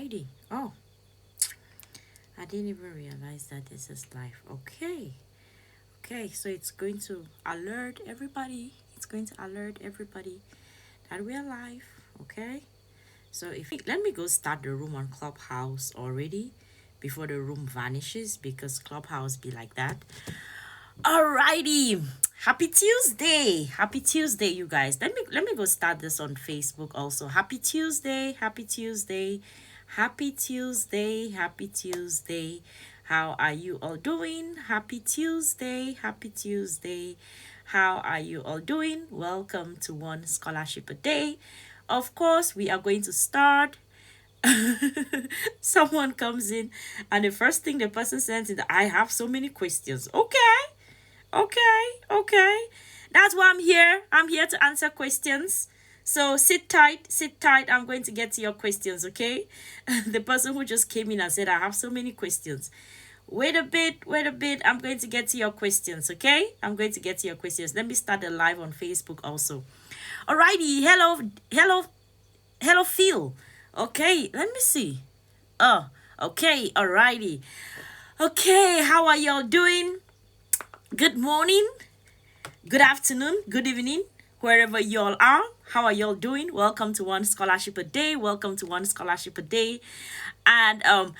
Alrighty. Oh, I didn't even realize that this is live. Okay. Okay, so it's going to alert everybody. It's going to alert everybody that we are live. Okay. So if let me go start the room on Clubhouse already before the room vanishes because Clubhouse be like that. Alrighty. Happy Tuesday. Happy Tuesday, you guys. Let me go start this on Facebook also. Happy Tuesday. Happy Tuesday. Happy Tuesday. Happy Tuesday. How are you all doing? Happy Tuesday. Happy Tuesday. How are you all doing? Welcome to One Scholarship a Day. Of course, we are going to start. Someone comes in, and the first thing the person says is, I have so many questions. Okay. That's why I'm here. I'm here to answer questions. So sit tight, sit tight. I'm going to get to your questions, okay? The person who just came in and said, I have so many questions. Wait a bit. I'm going to get to your questions, okay? I'm going to get to your questions. Let me start the live on Facebook also. Alrighty. Hello, Phil. Okay, let me see. Oh, okay, alrighty. Okay, how are y'all doing? Good morning, good afternoon, good evening, wherever y'all are. How are y'all doing? Welcome to One Scholarship a Day. Welcome to One Scholarship a Day. And I'm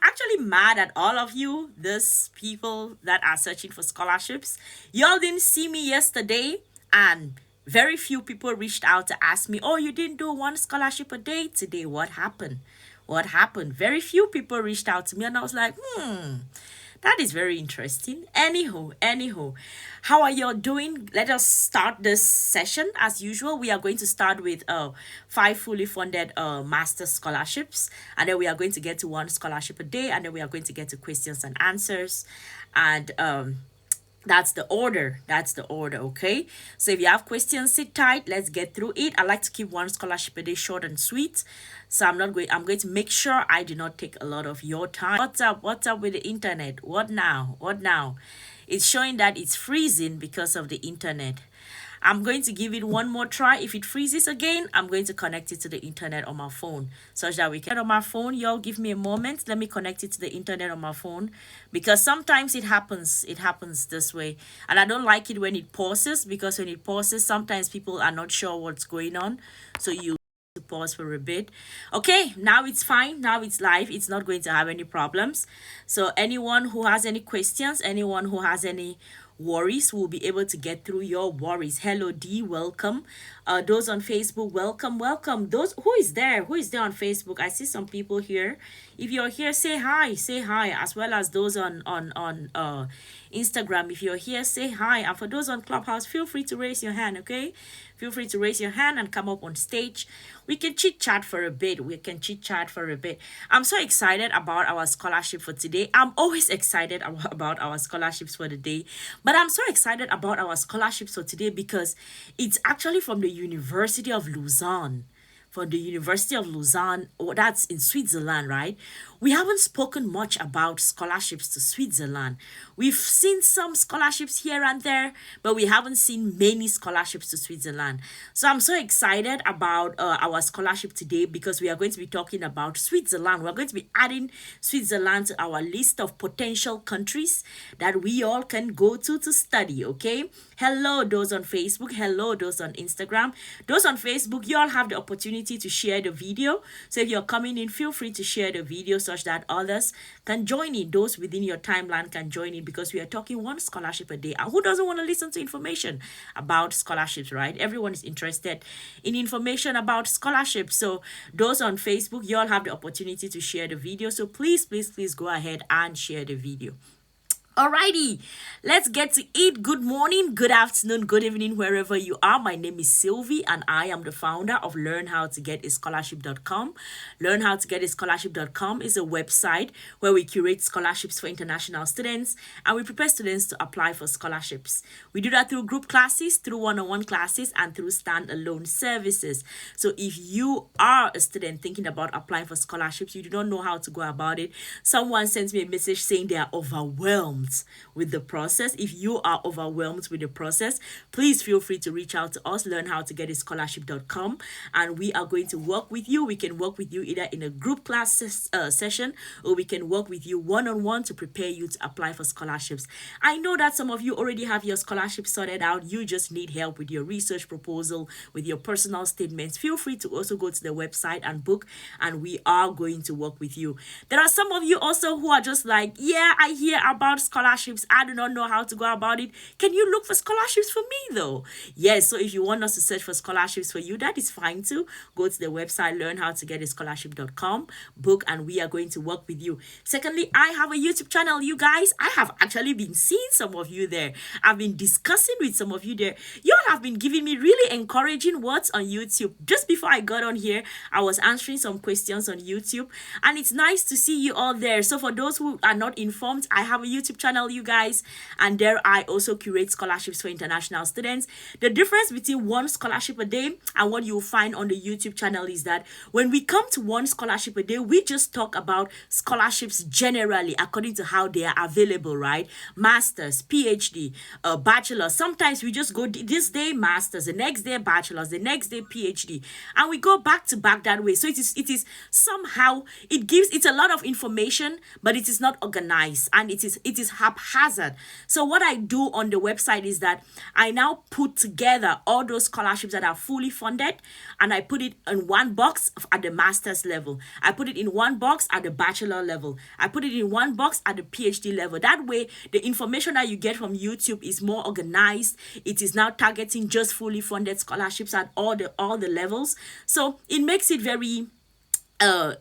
actually mad at all of you, these people that are searching for scholarships. Y'all didn't see me yesterday, and very few people reached out to ask me, oh, you didn't do One Scholarship a Day today. What happened? Very few people reached out to me, and I was like, that is very interesting. Anyhow, how are y'all doing? Let us start this session. As usual, we are going to start with 5 fully funded master scholarships, and then we are going to get to One Scholarship a Day, and then we are going to get to questions and answers, and that's the order, okay? So if you have questions, sit tight, let's get through it. I like to keep One Scholarship a Day short and sweet, so I'm going to make sure I do not take a lot of your time. What's up with the internet? What now? It's showing that it's freezing because of the internet. I'm going to give it one more try. If it freezes again, I'm going to connect it to the internet on my phone, such that we can on my phone. Y'all give me a moment. Let me connect it to the internet on my phone, because sometimes it happens this way, and I don't like it when it pauses, because when it pauses, sometimes people are not sure what's going on, so you to pause for a bit. Okay, now it's fine. Now it's live. It's not going to have any problems. So anyone who has any questions, anyone who has any worries, will be able to get through your worries. Hello D, welcome. Those on Facebook, welcome. Those who is there on Facebook, I see some people here. If you're here, say hi, as well as those on Instagram. If you're here, say hi. And for those on Clubhouse, feel free to raise your hand, okay? Feel free to raise your hand and come up on stage. We can chit chat for a bit. I'm so excited about our scholarship for today. I'm always excited about our scholarships for the day, but I'm so excited about our scholarships for today because it's actually from the University of Lausanne. That's in Switzerland, right? We haven't spoken much about scholarships to Switzerland. We've seen some scholarships here and there, but we haven't seen many scholarships to Switzerland. So I'm so excited about our scholarship today because we are going to be talking about Switzerland. We're going to be adding Switzerland to our list of potential countries that we all can go to study, okay? Hello, those on Facebook. Hello, those on Instagram. Those on Facebook, you all have the opportunity to share the video. So if you're coming in, feel free to share the video such that others can join in. Those within your timeline can join in because we are talking One Scholarship a Day. And who doesn't want to listen to information about scholarships, right? Everyone is interested in information about scholarships. So those on Facebook, you all have the opportunity to share the video. So please go ahead and share the video. Alrighty, let's get to it. Good morning, good afternoon, good evening, wherever you are. My name is Sylvie, and I am the founder of LearnHowToGetAScholarship.com. LearnHowToGetAScholarship.com is a website where we curate scholarships for international students, and we prepare students to apply for scholarships. We do that through group classes, through one-on-one classes, and through standalone services. So if you are a student thinking about applying for scholarships, you do not know how to go about it, someone sends me a message saying they are overwhelmed. overwhelmed with the process, if you are overwhelmed with the process, please feel free to reach out to us, learnhowtogetscholarship.com, and we are going to work with you. We can work with you either in a group class session, or we can work with you one-on-one to prepare you to apply for scholarships. I know that some of you already have your scholarship sorted out. You just need help with your research proposal, with your personal statements. Feel free to also go to the website and book, and we are going to work with you. There are some of you also who are just like, yeah, I hear about scholarships. I do not know how to go about it. Can you look for scholarships for me though? Yes, so if you want us to search for scholarships for you, that is fine too. Go to the website, learnhowtogetscholarship.com, book, and we are going to work with you. Secondly, I have a YouTube channel, you guys. I have actually been seeing some of you there. I've been discussing with some of you there. You all have been giving me really encouraging words on YouTube. Just before I got on here, I was answering some questions on YouTube, and it's nice to see you all there. So for those who are not informed, I have a YouTube channel, you guys, and there I also curate scholarships for international students. The difference between one scholarship a day and what you'll find on the YouTube channel is that when we come to one scholarship a day, we just talk about scholarships generally according to how they are available, right? Masters, PhD, bachelor. Sometimes we just go this day masters, the next day bachelors, the next day PhD, and we go back to back that way. So it is somehow, it's a lot of information, but it is not organized, and it is haphazard. So what I do on the website is that I now put together all those scholarships that are fully funded, and I put it in one box at the master's level. I put it in one box at the bachelor level. I put it in one box at the PhD level. That way, the information that you get from YouTube is more organized. It is now targeting just fully funded scholarships at all the levels. So it makes it very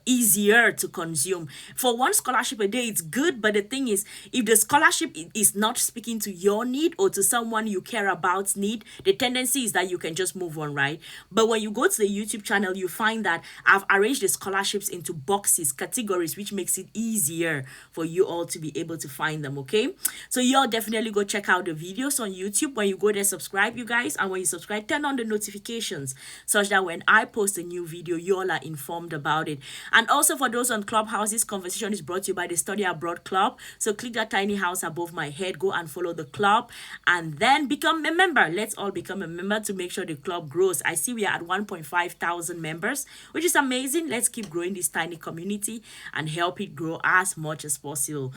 easier to consume. For one scholarship a day, it's good, but the thing is, if the scholarship is not speaking to your need or to someone you care about's need, the tendency is that you can just move on, right? But when you go to the YouTube channel, you find that I've arranged the scholarships into boxes, categories, which makes it easier for you all to be able to find them. Okay, so you all definitely go check out the videos on YouTube. When you go there, subscribe, you guys, and when you subscribe, turn on the notifications such that when I post a new video, you all are informed about it. And also for those on Clubhouse, this conversation is brought to you by the Study Abroad Club. So click that tiny house above my head, go and follow the club, and then become a member. Let's all become a member to make sure the club grows. I see we are at 1.5 thousand members, which is amazing. Let's keep growing this tiny community and help it grow as much as possible.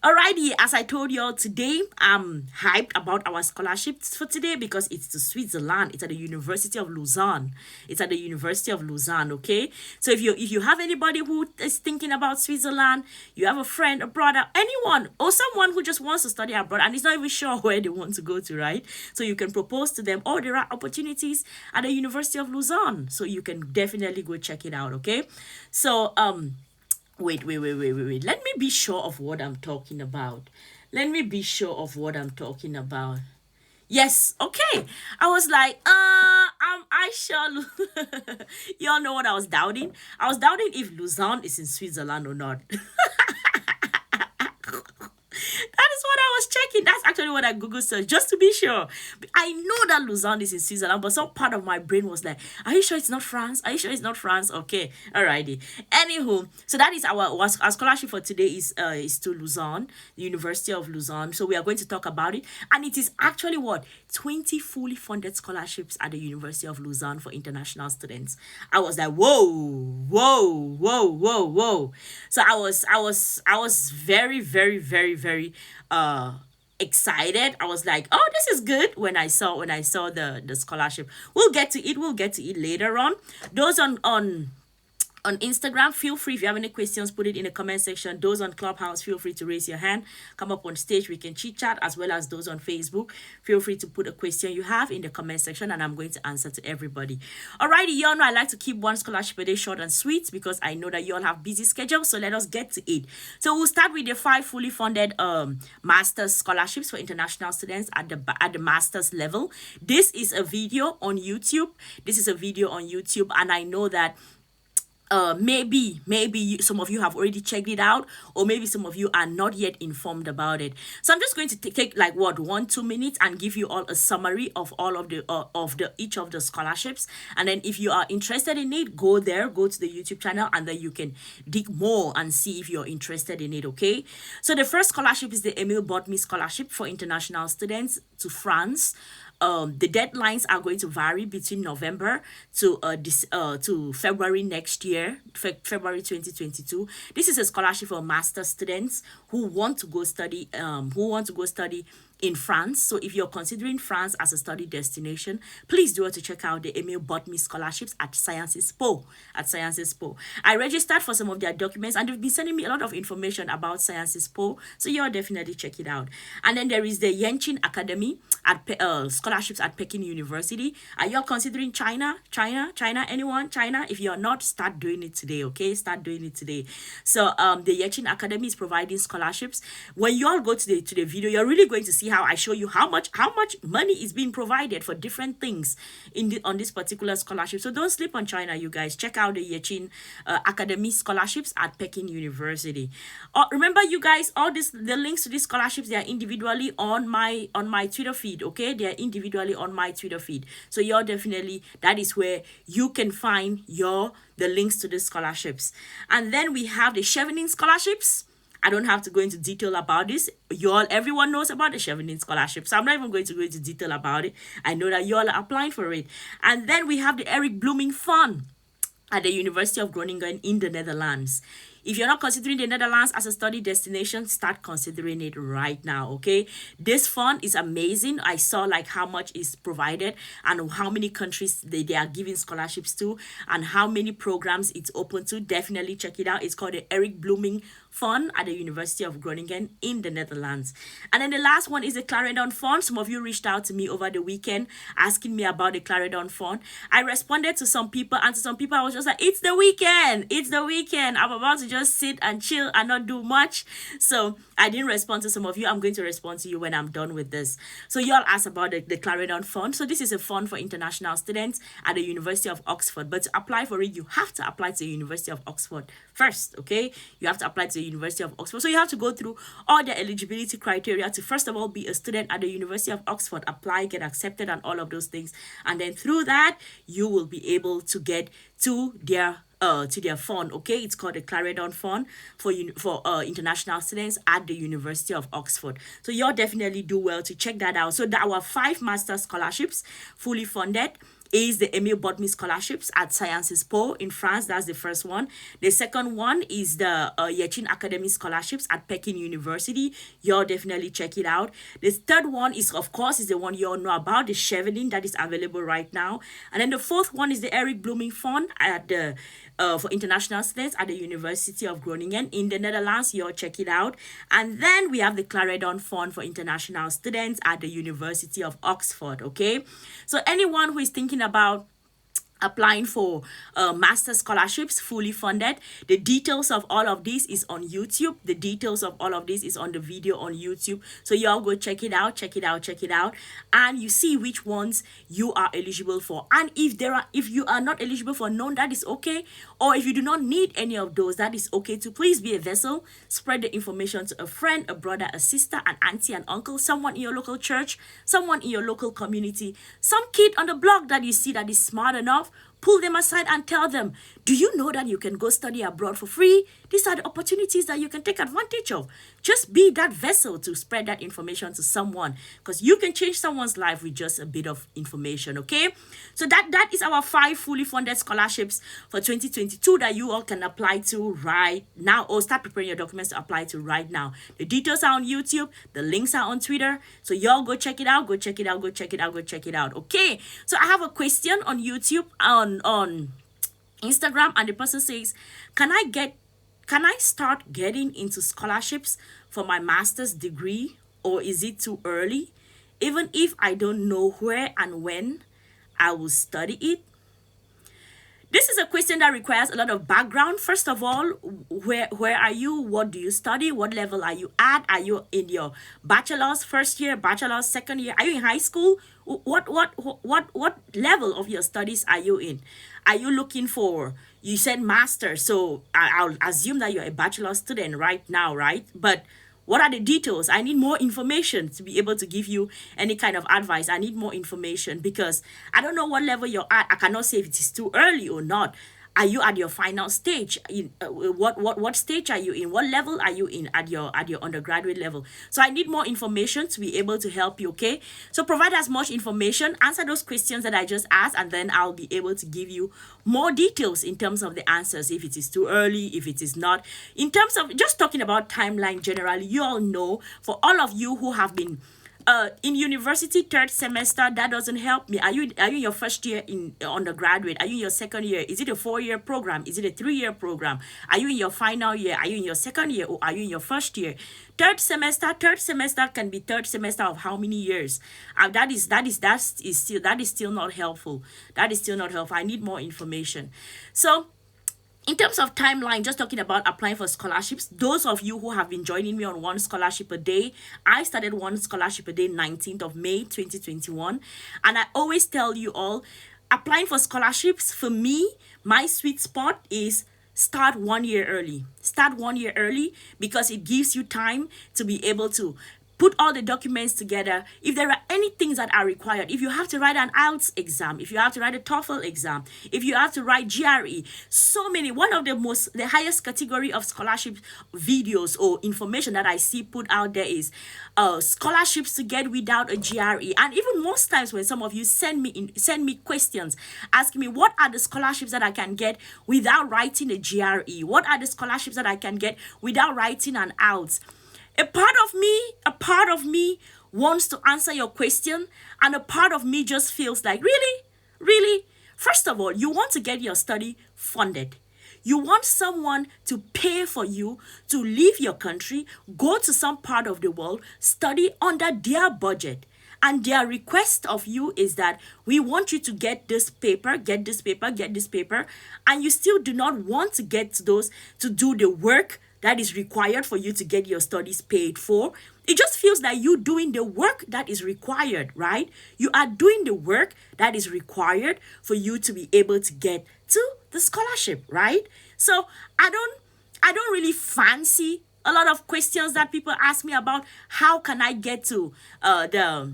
Alrighty, as I told you all today, I'm hyped about our scholarships for today because it's to Switzerland. It's at the University of Lausanne. It's at the University of Lausanne, okay? So if you have anybody who is thinking about Switzerland, you have a friend, a brother, anyone, or someone who just wants to study abroad and is not even sure where they want to go to, right? So you can propose to them, oh, there are opportunities at the University of Lausanne. So you can definitely go check it out, okay? So, Wait. Let me be sure of what I'm talking about. Yes, okay. I was like, am I sure? Y'all know what I was doubting? I was doubting if Lausanne is in Switzerland or not. That is what I was checking. That's actually what I Google searched, just to be sure. I know that Lausanne is in Switzerland, but some part of my brain was like, are you sure it's not France? Are you sure it's not France? Okay, alrighty. Anywho, so that is our scholarship for today is to Lausanne, the University of Lausanne. So we are going to talk about it. And it is actually what? 20 fully funded scholarships at the University of Lausanne for international students. I was like, whoa. So I was very, very, very, very excited. I was like, oh, this is good when I saw the scholarship. We'll get to it later on. Those on Instagram, feel free, if you have any questions, put it in the comment section. Those on Clubhouse, feel free to raise your hand, come up on stage, we can chit chat, as well as those on Facebook. Feel free to put a question you have in the comment section, and I'm going to answer to everybody. Alrighty, y'all know I like to keep one scholarship a day short and sweet because I know that you all have busy schedules, so let us get to it. So we'll start with the 5 fully funded master's scholarships for international students at the master's level. This is a video on YouTube. And I know that maybe some of you have already checked it out, or maybe some of you are not yet informed about it. So I'm just going to take like what 1-2 minutes and give you all a summary of all of the each of the scholarships. And then if you are interested in it, go there, go to the YouTube channel, and then you can dig more and see if you're interested in it. Okay, so the first scholarship is the Emile Botmy scholarship for international students to France. The deadlines are going to vary between November to February next year, February 2022. This is a scholarship for master students who want to go study in France. So if you're considering France as a study destination, please do want to check out the Emile Botmy scholarships at Sciences Po. I registered for some of their documents, and they've been sending me a lot of information about Sciences Po, so you'll definitely check it out. And then there is the Yenqin Academy at scholarships at Peking University. Are you all considering China? Anyone? China? If you're not, start doing it today. Okay, start doing it today. So the Yenqin Academy is providing scholarships. When you all go to the video, you're really going to see how I show you how much money is being provided for different things on this particular scholarship. So don't sleep on China, you guys. Check out the Yenqin Academy scholarships at Peking University. Remember, you guys, the links to these scholarships, they are individually on my Twitter feed. Okay, they are individually on my Twitter feed. So you're definitely, that is where you can find the links to the scholarships. And then we have the Chevening scholarships. I don't have to go into detail about this. Everyone knows about the Chevening scholarship, so I'm not even going to go into detail about it. I know that you all are applying for it. And then we have the Eric Blooming Fund at the University of Groningen in the Netherlands. If you're not considering the Netherlands as a study destination, start considering it right now, okay? This fund is amazing. I saw like how much is provided and how many countries they are giving scholarships to and how many programs it's open to. Definitely check it out. It's called the Eric Blooming Fund at the University of Groningen in the Netherlands. And then the last one is the Clarendon Fund. Some of you reached out to me over the weekend asking me about the Clarendon Fund. I responded to some people, and to some people I was just like, it's the weekend. I'm about to just sit and chill and not do much. So I didn't respond to some of you. I'm going to respond to you when I'm done with this. So you all asked about the Clarendon Fund. So this is a fund for international students at the University of Oxford. But to apply for it, you have to apply to the University of Oxford first, okay? You have to apply to the University of Oxford. So you have to go through all the eligibility criteria to first of all be a student at the University of Oxford, apply, get accepted, and all of those things. And then through that, you will be able to get to their fund. Okay, it's called the Clarendon Fund for international students at the University of Oxford. So you'll definitely do well to check that out. So our 5 master scholarships fully funded is the Emile Botmy scholarships at Sciences Po in France. That's the first one. The second one is the Yenqin Academy scholarships at Peking University. You'll definitely check it out. The third one is, of course, is the one you all know about, the Chevening, that is available right now. And then the fourth one is the Eric Blooming Fund at the for international students at the University of Groningen in the Netherlands. You'll check it out. And then we have the Clarendon Fund for international students at the University of Oxford. Okay, so anyone who is thinking about applying for master scholarships fully funded, the details of all of this is on YouTube. The details of all of this is on the video on YouTube. So y'all go check it out, and you see which ones you are eligible for. And if you are not eligible for none, that is okay. Or if you do not need any of those, that is okay too. Please be a vessel. Spread the information to a friend, a brother, a sister, an auntie, an uncle, someone in your local church, someone in your local community, some kid on the block that you see that is smart enough. Pull them aside and tell them, do you know that you can go study abroad for free? These are the opportunities that you can take advantage of. Just be that vessel to spread that information to someone, because you can change someone's life with just a bit of information, okay? So that is our 5 fully funded scholarships for 2022 that you all can apply to right now, or start preparing your documents to apply to right now. The details are on YouTube. The links are on Twitter. So y'all go check it out. Okay, so I have a question on YouTube, on Instagram, and the person says, can I start getting into scholarships for my master's degree, or is it too early? Even if I don't know where and when I will study it? This is a question that requires a lot of background. First of all, where are you? What do you study? What level are you at? Are you in your bachelor's first year, bachelor's second year? Are you in high school? What level of your studies are you in? Are you looking for You said master, so I'll assume that you're a bachelor student right now, right? But what are the details? I need more information to be able to give you any kind of advice. I need more information because I don't know what level you're at. I cannot say if it is too early or not. Are you at your final stage? What stage are you in? What level are you in at your undergraduate level? So I need more information to be able to help you. Okay, so provide as much information, answer those questions that I just asked, and then I'll be able to give you more details in terms of the answers. If it is too early, if it is not. In terms of just talking about timeline generally, you all know, for all of you who have been in university third semester, that doesn't help me. Are you in your first year in undergraduate? Are you in your second year? Is it a 4-year program? Is it a 3-year program? Are you in your final year? Are you in your second year, or are you in your first year? Third semester can be third semester of how many years? That is still not helpful. That is still not helpful. I need more information. So in terms of timeline, just talking about applying for scholarships, those of you who have been joining me on One Scholarship a Day, I started One Scholarship a Day 19th of May 2021. And I always tell you all, applying for scholarships, for me, my sweet spot is start 1 year early. Start 1 year early because it gives you time to be able to put all the documents together. If there are any things that are required, if you have to write an IELTS exam, if you have to write a TOEFL exam, if you have to write GRE, so many, one of the highest category of scholarship videos or information that I see put out there is scholarships to get without a GRE. And even most times when some of you send me questions asking me, what are the scholarships that I can get without writing a GRE? What are the scholarships that I can get without writing an IELTS? A part of me wants to answer your question, and a part of me just feels like, really? First of all, you want to get your study funded. You want someone to pay for you to leave your country, go to some part of the world, study under their budget. And their request of you is that we want you to get this paper, and you still do not want to get those to do the work that is required for you to get your studies paid for. It just feels like you doing the work that is required, right? You are doing the work that is required for you to be able to get to the scholarship, right? So I don't really fancy a lot of questions that people ask me about how can I get to that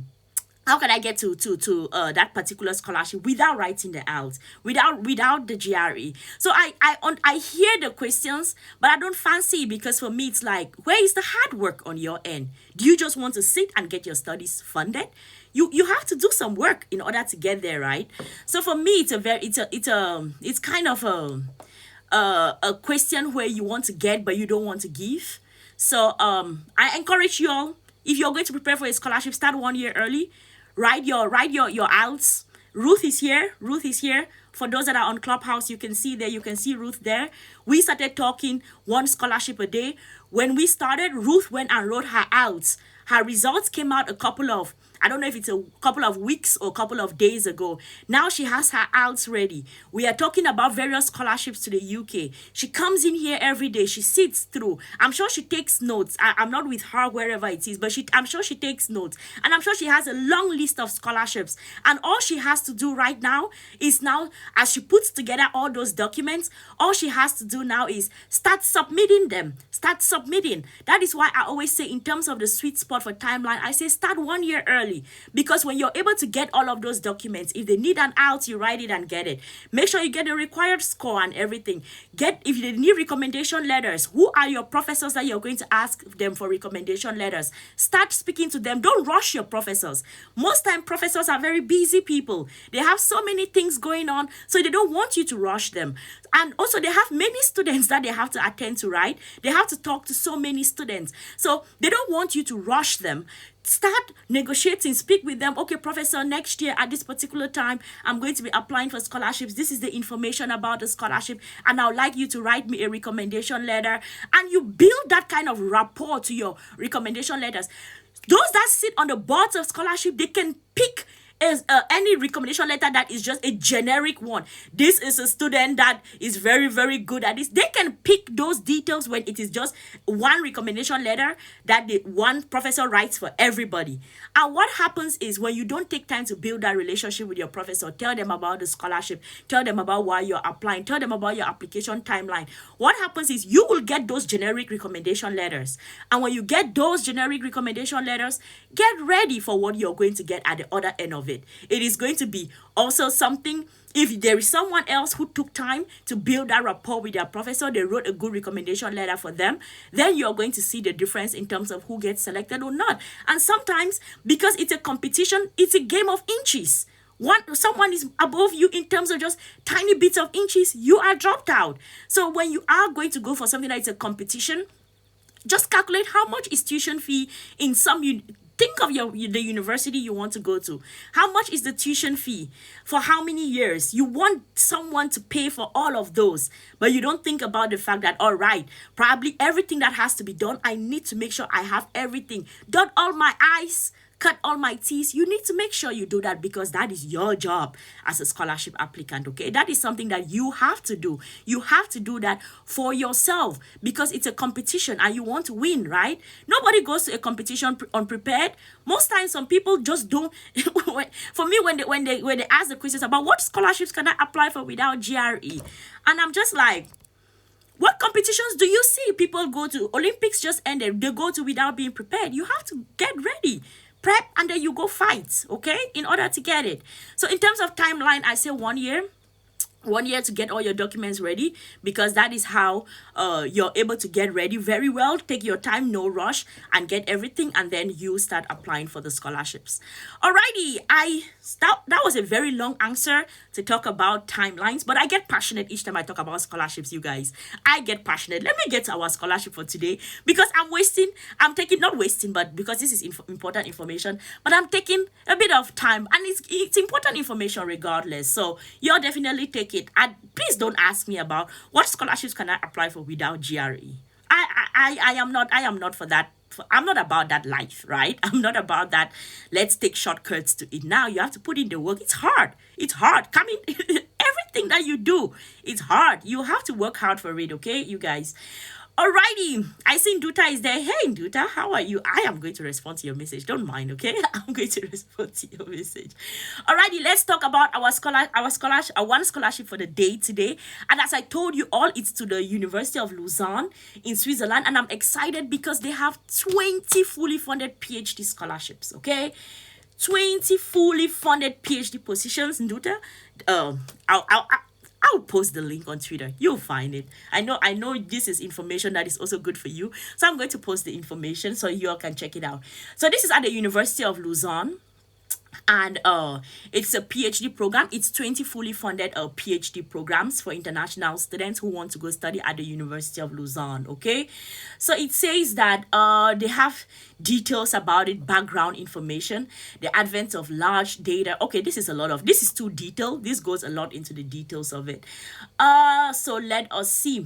particular scholarship without writing the IELTS, without the GRE. So I hear the questions, but I don't fancy it because for me it's like, where is the hard work on your end? Do you just want to sit and get your studies funded? You have to do some work in order to get there, right? So for me it's kind of a question where you want to get but you don't want to give. So I encourage you all, if you're going to prepare for a scholarship, start 1 year early. Write your IELTS. Ruth is here. For those that are on Clubhouse, you can see Ruth there. We started talking One Scholarship a Day. When we started, Ruth went and wrote her IELTS. Her results came out I don't know if it's a couple of weeks or a couple of days ago. Now she has her IELTS ready. We are talking about various scholarships to the UK. She comes in here every day. She sits through. I'm sure she takes notes. I'm not with her wherever it is, but I'm sure she takes notes. And I'm sure she has a long list of scholarships. And all she has to do right now is as she puts together all those documents, all she has to do now is start submitting them. Start submitting. That is why I always say, in terms of the sweet spot for timeline, I say start 1 year early. Because when you're able to get all of those documents, if they need an IELTS, you write it and get it. Make sure you get the required score and everything. If they need recommendation letters, who are your professors that you're going to ask them for recommendation letters? Start speaking to them. Don't rush your professors. Most time professors are very busy people. They have so many things going on, so they don't want you to rush them. And also they have many students that they have to attend to, right? They have to talk to so many students. So they don't want you to rush them. Start negotiating, speak with them. Okay, professor, next year at this particular time, I'm going to be applying for scholarships. This is the information about the scholarship, and I would like you to write me a recommendation letter. And you build that kind of rapport to your recommendation letters. Those that sit on the boards of scholarship, they can pick is any recommendation letter that is just a generic one. This is a student that is very, very good at this. They can pick those details when it is just one recommendation letter that the one professor writes for everybody. And what happens is when you don't take time to build that relationship with your professor, tell them about the scholarship, tell them about why you're applying, tell them about your application timeline. What happens is you will get those generic recommendation letters. And when you get those generic recommendation letters, get ready for what you're going to get at the other end of it. It is going to be also something, if there is someone else who took time to build that rapport with their professor, they wrote a good recommendation letter for them, then you're going to see the difference in terms of who gets selected or not. And sometimes, because it's a competition, it's a game of inches. Someone is above you in terms of just tiny bits of inches, you are dropped out. So when you are going to go for something that is a competition, just calculate how much is tuition fee in think of the university you want to go to. How much is the tuition fee? For how many years? You want someone to pay for all of those, but you don't think about the fact that, all right, probably everything that has to be done, I need to make sure I have everything. Dot all my I's, cut all my T's. You need to make sure you do that because that is your job as a scholarship applicant, okay? That is something that you have to do. You have to do that for yourself because it's a competition and you want to win, right? Nobody goes to a competition unprepared. Most times, some people just don't. For me, when they ask the questions about what scholarships can I apply for without GRE, and I'm just like, what competitions do you see people go to? Olympics just ended. They go to without being prepared. You have to get ready. Prep, and then you go fight, okay, in order to get it. So in terms of timeline, I say 1 year. 1 year to get all your documents ready because that is how you're able to get ready very well. Take your time, no rush, and get everything, and then you start applying for the scholarships. Alrighty, that was a very long answer to talk about timelines, but I get passionate each time I talk about scholarships, you guys. I get passionate. Let me get to our scholarship for today because not wasting, but because this is important information, but I'm taking a bit of time, and it's important information regardless. So you're definitely taking it. And please don't ask me about what scholarships can I apply for without GRE. I am not for that. I'm not about that life, right? I'm not about that. Let's take shortcuts to it. Now you have to put in the work. It's hard. Everything that you do, it's hard. You have to work hard for it, okay, you guys? Alrighty, I see Nduta is there. Hey Nduta, how are you? I am going to respond to your message. Don't mind, okay? I'm going to respond to your message. Alrighty, let's talk about our one scholarship for the day today. And as I told you all, it's to the University of Lausanne in Switzerland. And I'm excited because they have 20 fully funded PhD scholarships, okay? 20 fully funded PhD positions, Nduta. I'll post the link on Twitter. You'll find it. I know this is information that is also good for you. So I'm going to post the information so you all can check it out. So this is at the University of Lausanne. And it's a PhD program. It's 20 fully funded PhD programs for international students who want to go study at the University of Lausanne, okay? So it says that they have details about it, background information, the advent of large data. Okay, this is too detailed. This goes a lot into the details of it. So let us see.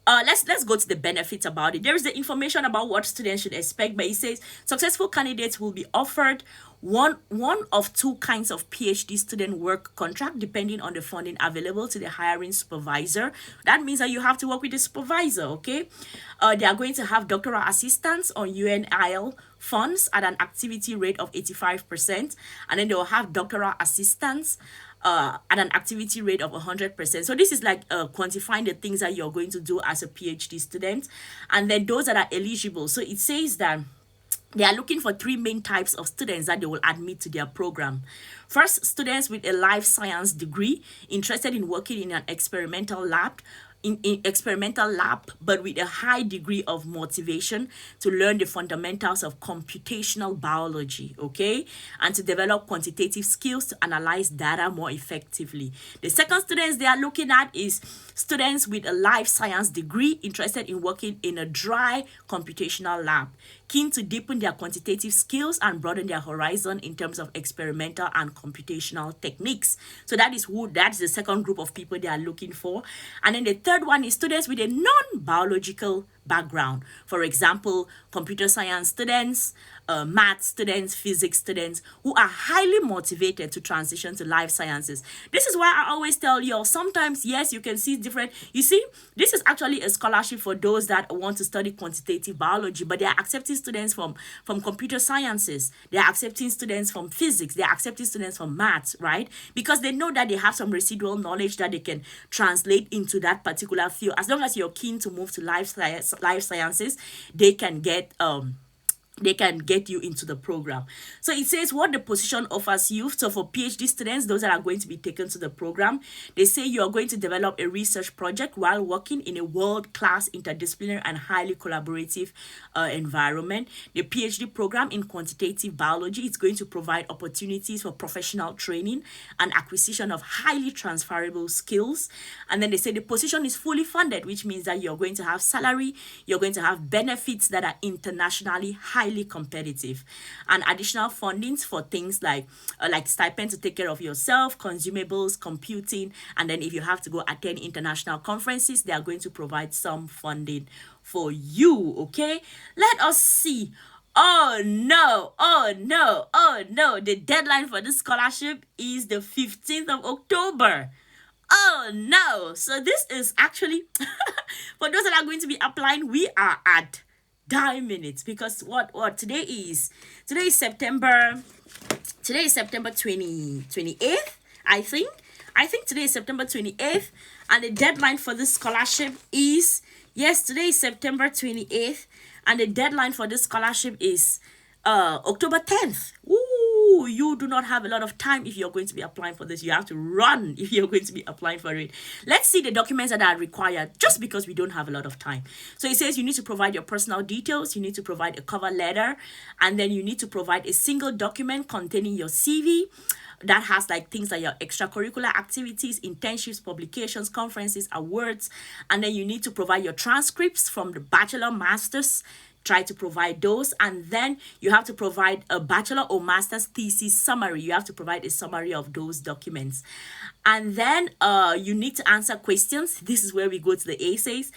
Let's go to the benefits about it. There is the information about what students should expect, but it says successful candidates will be offered one of two kinds of PhD student work contract depending on the funding available to the hiring supervisor. That means that you have to work with the supervisor, okay? They are going to have doctoral assistance on UNIL funds at an activity rate of 85%, and then they will have doctoral assistance at an activity rate of 100%. So this is like quantifying the things that you're going to do as a PhD student, and then those that are eligible. So it says that they are looking for three main types of students that they will admit to their program. First, students with a life science degree interested in working in an experimental lab, but with a high degree of motivation to learn the fundamentals of computational biology, okay, and to develop quantitative skills to analyze data more effectively. The second students they are looking at is students with a life science degree interested in working in a dry computational lab, keen to deepen their quantitative skills and broaden their horizon in terms of experimental and computational techniques. So that's the second group of people they are looking for. And then the third one is students with a non-biological background. For example, computer science students, math students, physics students who are highly motivated to transition to life sciences. This is why I always tell you, sometimes, yes, you can see different. You see, this is actually a scholarship for those that want to study quantitative biology, but they are accepting students from computer sciences. They are accepting students from physics. They are accepting students from maths, right? Because they know that they have some residual knowledge that they can translate into that particular field. As long as you're keen to move to life sciences, they can get you into the program. So it says what the position offers you. So for PhD students, those that are going to be taken to the program, they say you are going to develop a research project while working in a world-class, interdisciplinary, and highly collaborative environment. The PhD program in quantitative biology is going to provide opportunities for professional training and acquisition of highly transferable skills. And then they say the position is fully funded, which means that you're going to have salary, you're going to have benefits that are internationally highly competitive, and additional fundings for things like stipend to take care of yourself, consumables, computing, and then if you have to go attend international conferences, they are going to provide some funding for you. Okay, let us see. Oh no, oh no, oh no, the deadline for this scholarship is the 15th of October. Oh no, so this is actually for those that are going to be applying, we are at dime minutes, because what today is September 28th. I think today is September 28th, and the deadline for this scholarship is, yes, today is September 28th, and the deadline for this scholarship is October 10th. Ooh, you do not have a lot of time if you're going to be applying for this. You have to run if you're going to be applying for it. Let's see the documents that are required, just because we don't have a lot of time. So it says you need to provide your personal details, you need to provide a cover letter, and then you need to provide a single document containing your CV that has like things like your extracurricular activities, internships, publications, conferences, awards, and then you need to provide your transcripts from the bachelor, master's. Try to provide those, and then you have to provide a bachelor or master's thesis summary. You have to provide a summary of those documents, and then you need to answer questions. This is where we go to the essays.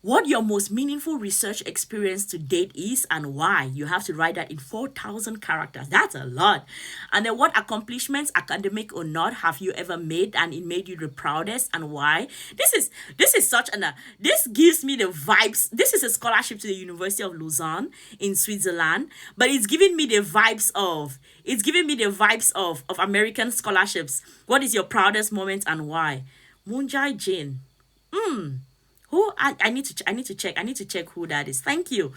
What your most meaningful research experience to date is and why. You have to write that in 4,000 characters. That's a lot. And then what accomplishments, academic or not, have you ever made and it made you the proudest and why? This is such an this gives me the vibes. This is a scholarship to the University of Lausanne in Switzerland, but it's giving me the vibes of American scholarships. What is your proudest moment and why? Moonjai Jane. Who I need to check who that is. Thank you.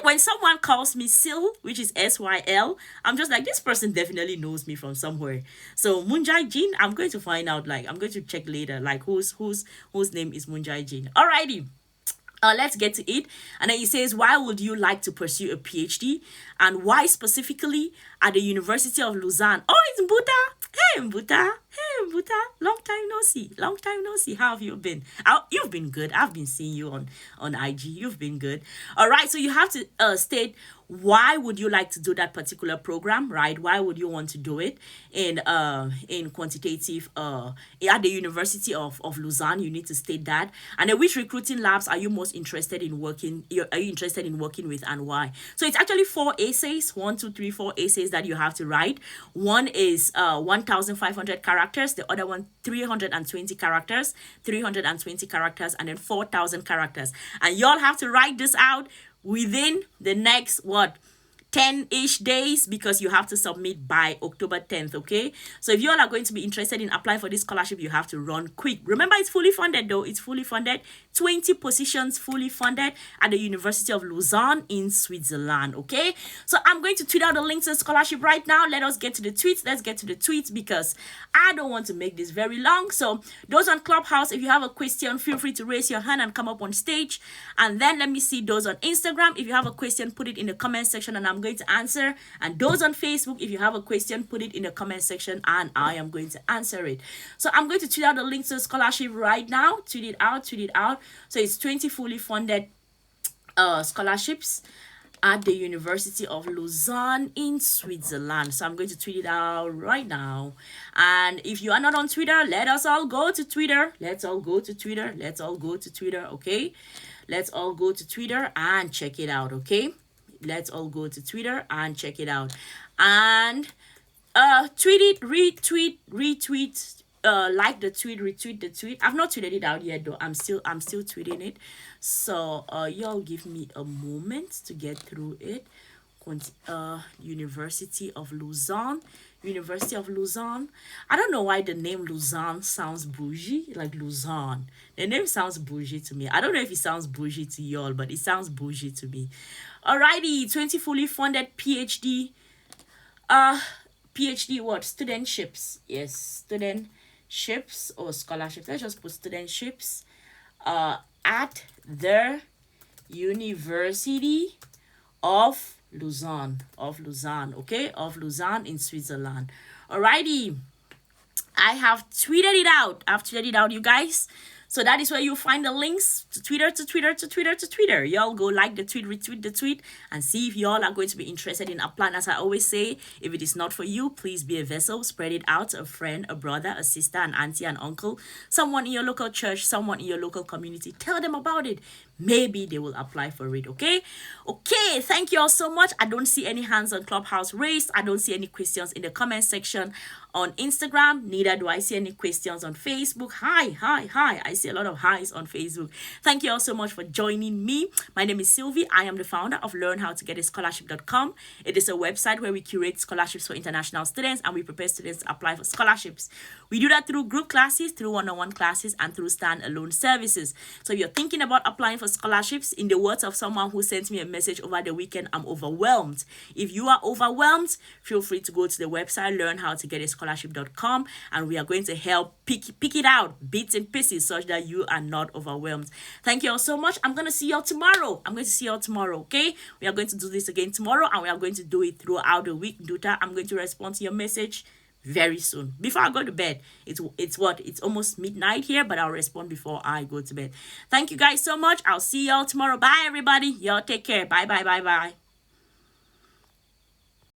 When someone calls me Sil, which is SYL, I'm just like, this person definitely knows me from somewhere. So Moonjai Jin, I'm going to find out. Like, I'm going to check later. Like, whose name is Moonjai Jin. Alrighty. Let's get to it. And then he says, why would you like to pursue a PhD? And why specifically at the University of Lausanne? Oh, it's Mbuta. Hey, Mbuta. Hey, Mbuta. Long time no see. How have you been? You've been good. I've been seeing you on IG. You've been good. All right. So you have to state, why would you like to do that particular program, right? Why would you want to do it in quantitative at the University of Lausanne? You need to state that. And then which recruiting labs are you most interested in working with, and why? So it's actually 4 essays, 4 essays that you have to write. One is 1,500 characters, the other one 320 characters, and then 4,000 characters. And y'all have to write this out within the next 10-ish days, because you have to submit by October 10th, okay? So if you all are going to be interested in applying for this scholarship, you have to run quick. Remember, it's fully funded though. It's fully funded. 20 positions fully funded at the University of Lausanne in Switzerland, okay? So I'm going to tweet out the link to the scholarship right now. Let us get to the tweets. Let's get to the tweets, because I don't want to make this very long. So those on Clubhouse, if you have a question, feel free to raise your hand and come up on stage. And then let me see those on Instagram. If you have a question, put it in the comment section and I'm going to answer. And those on Facebook, if you have a question, put it in the comment section and I am going to answer it. So I'm going to tweet out the link to the scholarship right now. Tweet it out. So it's 20 fully funded scholarships at the University of Lausanne in Switzerland. So I'm going to tweet it out right now. And if you are not on Twitter, let us all go to Twitter. Let's all go to Twitter, okay? Let's all go to Twitter and check it out, okay? Let's all go to Twitter and check it out. And tweet it, retweet, like the tweet, retweet the tweet. I've not tweeted it out yet though. I'm still tweeting it. So y'all give me a moment to get through it. University of Lausanne. University of Lausanne. I don't know why the name Lausanne sounds bougie, like Lausanne. The name sounds bougie to me. I don't know if it sounds bougie to y'all, but it sounds bougie to me. Alrighty, 20 fully funded PhD. PhD what? Studentships. Yes, studentships or scholarships. Let's just put studentships. At the University of Lausanne, okay, of Lausanne in Switzerland. Alrighty, I have tweeted it out. You guys. So that is where you find the links to Twitter. Y'all go like the tweet, retweet the tweet, and see if y'all are going to be interested in applying. As I always say, if it is not for you, please be a vessel. Spread it out to a friend, a brother, a sister, an auntie, an uncle, someone in your local church, someone in your local community. Tell them about it. Maybe they will apply for it, okay? Okay, thank you all so much. I don't see any hands on Clubhouse raised. I don't see any questions in the comment section on Instagram. Neither do I see any questions on Facebook. Hi. I see a lot of highs on Facebook. Thank you all so much for joining me. My name is Sylvie. I am the founder of learnhowtogetascholarship.com. It is a website where we curate scholarships for international students and we prepare students to apply for scholarships. We do that through group classes, through one-on-one classes, and through standalone services. So if you're thinking about applying for scholarships, in the words of someone who sent me a message over the weekend, I'm overwhelmed. If you are overwhelmed, feel free to go to the website learnhowtogetascholarship.com, and we are going to help pick it out, bits and pieces, such that you are not overwhelmed. Thank you all so much. I'm going to see you all tomorrow. Okay? We are going to do this again tomorrow, and we are going to do it throughout the week. Duta, I'm going to respond to your message very soon before I go to bed. It's almost midnight here, but I'll respond before I go to bed. Thank you guys so much. I'll see y'all tomorrow. Bye everybody. Y'all take care. Bye.